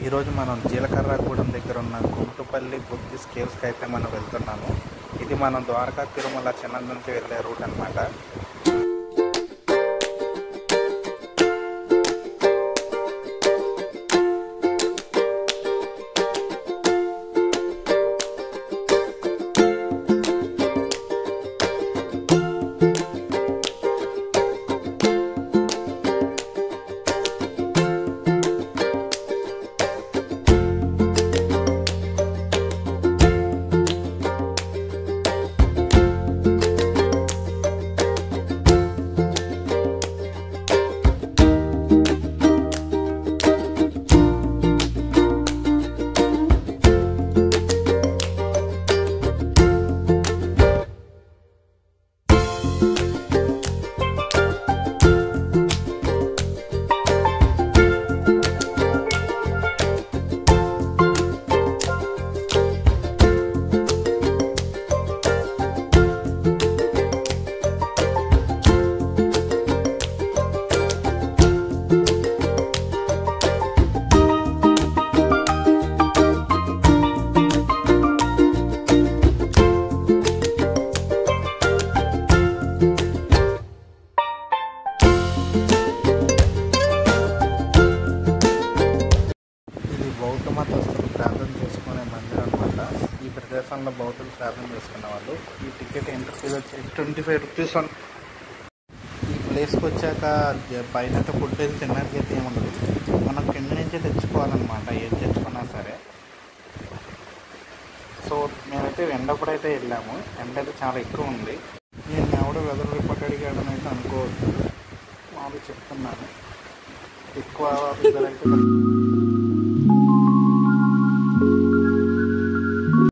ఈరోజు మనం జీలకర్రగూడెం దగ్గర ఉన్న గుంటుపల్లి బుద్ధిస్ట్ కేవ్స్కి అయితే మనం వెళ్తున్నాము. ఇది మనం ద్వారకా తిరుమల చెన్నై నుంచి వెళ్ళే రూట్ అన్నమాట. బౌద్ధ మతస్థులు ప్రార్థన చేసుకునే మందిరం అనమాట. ఈ ప్రదేశంలో బౌద్ధులు ప్రార్థన చేసుకునే వాళ్ళు. ఈ టికెట్ ఎంట్రీ ఫీజు వచ్చి 25 రూపీస్. ఈ ప్లేస్కి వచ్చాక పైన ఫుడ్ అయితే తినడానికి అయితే ఏముండదు, మనం కింద నుంచే తెచ్చుకోవాలన్నమాట. ఏం తెచ్చుకున్నా సరే. సో మేమైతే ఎండప్పుడైతే వెళ్ళాము. ఎండ అయితే చాలా ఎక్కువ ఉంది. నేను ఎవడో వెదర్ రిపోర్ట్ అడిగాడని అయితే అనుకోవద్దు, వాళ్ళు చెప్తున్నాను. ఎక్కువ వెదర్ అయితే